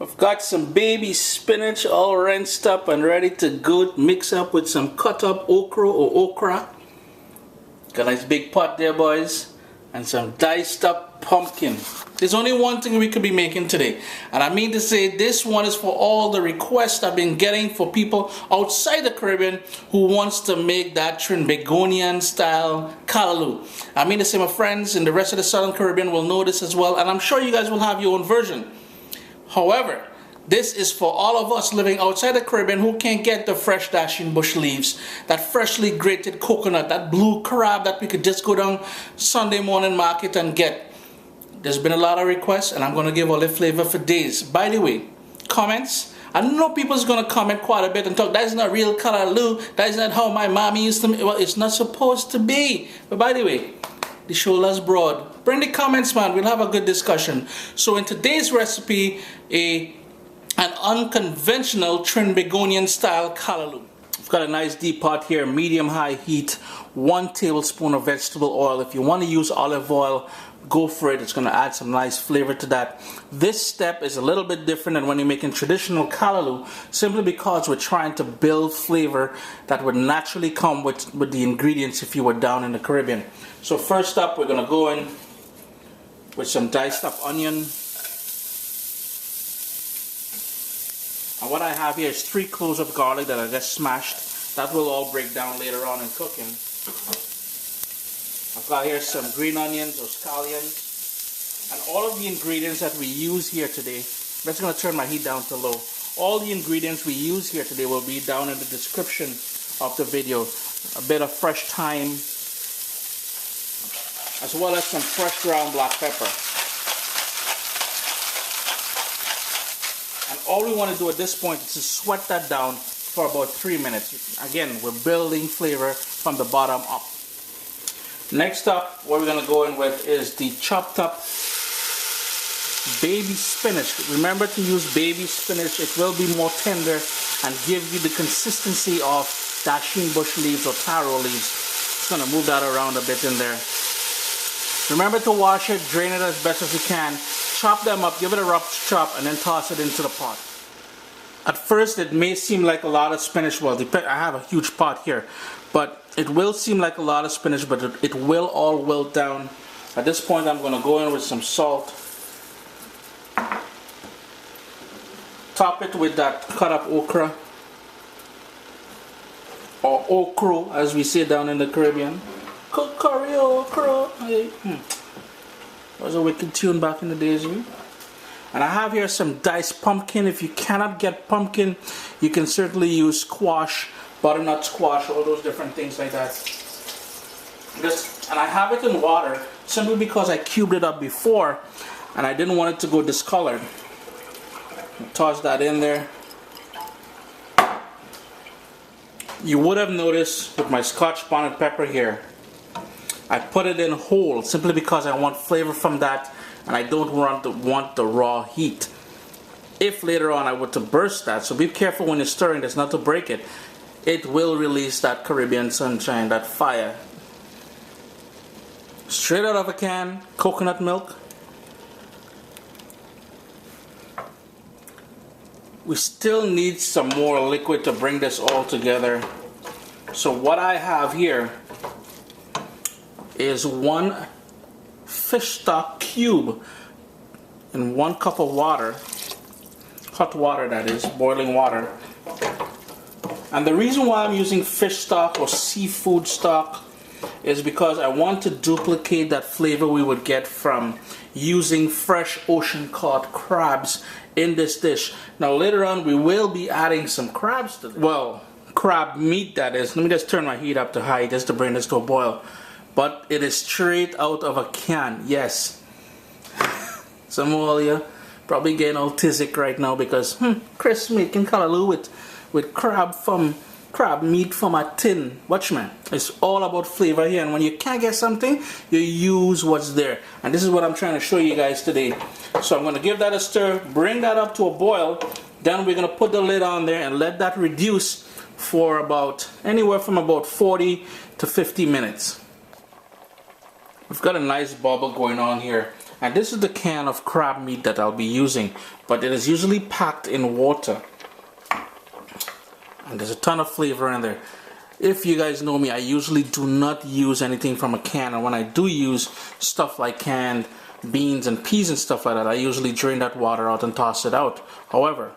I've got some baby spinach all rinsed up and ready to go. Mix up with some cut up okra. Got a nice big pot there, boys. And some diced up pumpkin. There's only one thing we could be making today. And I mean to say this one is for all the requests I've been getting for people outside the Caribbean who wants to make that Trinbagonian style callaloo. I mean to say my friends in the rest of the Southern Caribbean will know this as well. And I'm sure you guys will have your own version. However, this is for all of us living outside the Caribbean who can't get the fresh dasheen bush leaves, that freshly grated coconut, that blue crab that we could just go down Sunday morning market and get. There's been a lot of requests and I'm going to give all the flavor for days. By the way, comments. I know people's going to comment quite a bit and talk, that's not real callaloo, that's not how my mommy used to make. Well, it's not supposed to be. But by the way, the shoulder's broad. Bring the comments, man. We'll have a good discussion. So in today's recipe, an unconventional Trinbagonian style callaloo. I've got a nice deep pot here, medium high heat, 1 tablespoon of vegetable oil. If you want to use olive oil, go for it. It's going to add some nice flavor to that. This step is a little bit different than when you're making traditional callaloo, simply because we're trying to build flavor that would naturally come with the ingredients if you were down in the Caribbean. So first up, we're going to go in with some diced up onion. And what I have here is 3 cloves of garlic that I just smashed. That will all break down later on in cooking. I've got here some green onions or scallions. And all of the ingredients that we use here today, I'm just going to turn my heat down to low. All the ingredients we use here today will be down in the description of the video. A bit of fresh thyme, as well as some fresh ground black pepper. And all we want to do at this point is to sweat that down for about 3 minutes. Again, we're building flavor from the bottom up. Next up, what we're going to go in with is the chopped up baby spinach. Remember to use baby spinach. It will be more tender and give you the consistency of dasheen bush leaves or taro leaves. Just going to move that around a bit in there. Remember to wash it, drain it as best as you can. Chop them up, give it a rough chop, and then toss it into the pot. At first, it may seem like a lot of spinach. Well, I have a huge pot here, but it will seem like a lot of spinach, but it will all wilt down. At this point, I'm going to go in with some salt. Top it with that cut up okra, or okra, as we say down in the Caribbean. Curry okra. That was a wicked tune back in the days. And I have here some diced pumpkin. If you cannot get pumpkin, you can certainly use squash, butternut squash, all those different things like that. And I have it in water simply because I cubed it up before and I didn't want it to go discolored. Toss that in there. You would have noticed with my scotch bonnet pepper here, I put it in whole simply because I want flavor from that and I don't want the raw heat. If later on I were to burst that, so be careful when you're stirring this not to break it. It will release that Caribbean sunshine, that fire. Straight out of a can, coconut milk. We still need some more liquid to bring this all together. So what I have here is 1 fish stock cube in 1 cup of water, hot water that is, boiling water. And the reason why I'm using fish stock or seafood stock is because I want to duplicate that flavor we would get from using fresh ocean caught crabs in this dish. Now later on we will be adding some crabs to this. Well, crab meat that is. Let me just turn my heat up to high just to bring this to a boil. But it is straight out of a can, yes. Some of you probably getting all tizzic right now because Chris making callaloo with crab meat from a tin. Watch man, it's all about flavor here, and when you can't get something, you use what's there. And this is what I'm trying to show you guys today. So I'm going to give that a stir, bring that up to a boil, then we're going to put the lid on there and let that reduce for about anywhere from about 40 to 50 minutes. We've got a nice bubble going on here. And this is the can of crab meat that I'll be using, but it is usually packed in water. And there's a ton of flavor in there. If you guys know me, I usually do not use anything from a can, and when I do use stuff like canned beans and peas and stuff like that, I usually drain that water out and toss it out. However,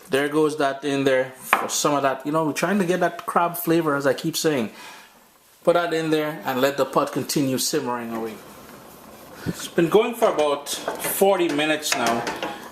there goes that in there for some of that. You know, we're trying to get that crab flavor, as I keep saying. Put that in there and let the pot continue simmering away. It's been going for about 40 minutes now,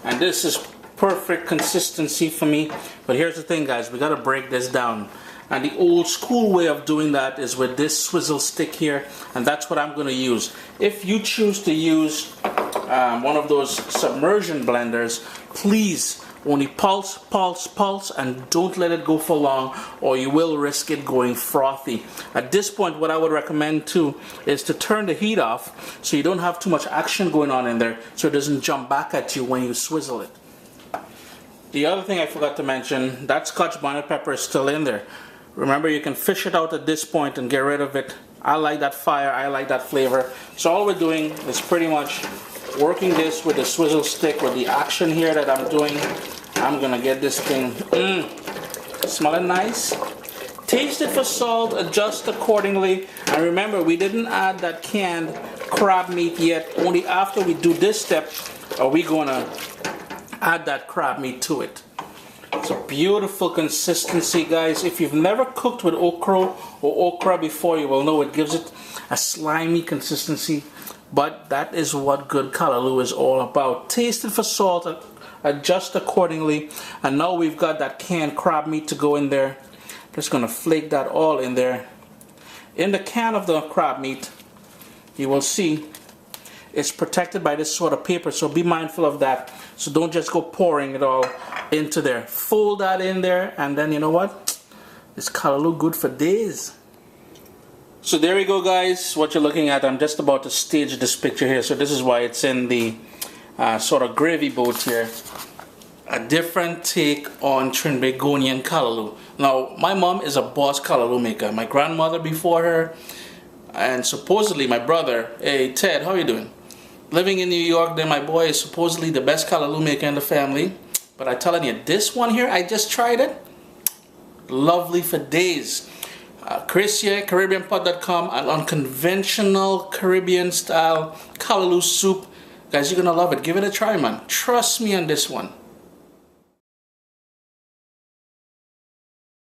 and this is perfect consistency for me. But here's the thing, guys, we got to break this down. And the old school way of doing that is with this swizzle stick here, and that's what I'm going to use. If you choose to use one of those submersion blenders, please only pulse, pulse, pulse, and don't let it go for long, or you will risk it going frothy. At this point, what I would recommend too is to turn the heat off so you don't have too much action going on in there, so it doesn't jump back at you when you swizzle it. The other thing I forgot to mention, that scotch bonnet pepper is still in there. Remember, you can fish it out at this point and get rid of it. I like that fire, I like that flavor. So all we're doing is pretty much working this with the swizzle stick with the action here that I'm doing. I'm gonna get this thing smelling nice. Taste it for salt, adjust accordingly. And remember, we didn't add that canned crab meat yet. Only after we do this step are we gonna add that crab meat to it. It's a beautiful consistency, guys. If you've never cooked with okra before, you will know it gives it a slimy consistency. But that is what good callaloo is all about. Taste it for salt, adjust accordingly. And now we've got that canned crab meat to go in there. Just gonna flake that all in there. In the can of the crab meat, you will see it's protected by this sort of paper, so be mindful of that. So don't just go pouring it all into there. Fold that in there, and then you know what? This callaloo good for days. So there we go, guys. What you're looking at, I'm just about to stage this picture here. So this is why it's in the sort of gravy boat here. A different take on Trinbagonian callaloo. Now, my mom is a boss callaloo maker. My grandmother before her, and supposedly my brother. Hey, Ted, how you doing? Living in New York, then my boy is supposedly the best callaloo maker in the family. But I'm telling you, this one here, I just tried it. Lovely for days. Chris here, CaribbeanPot.com, an unconventional Caribbean style callaloo soup. Guys, you're gonna love it. Give it a try, man. Trust me on this one.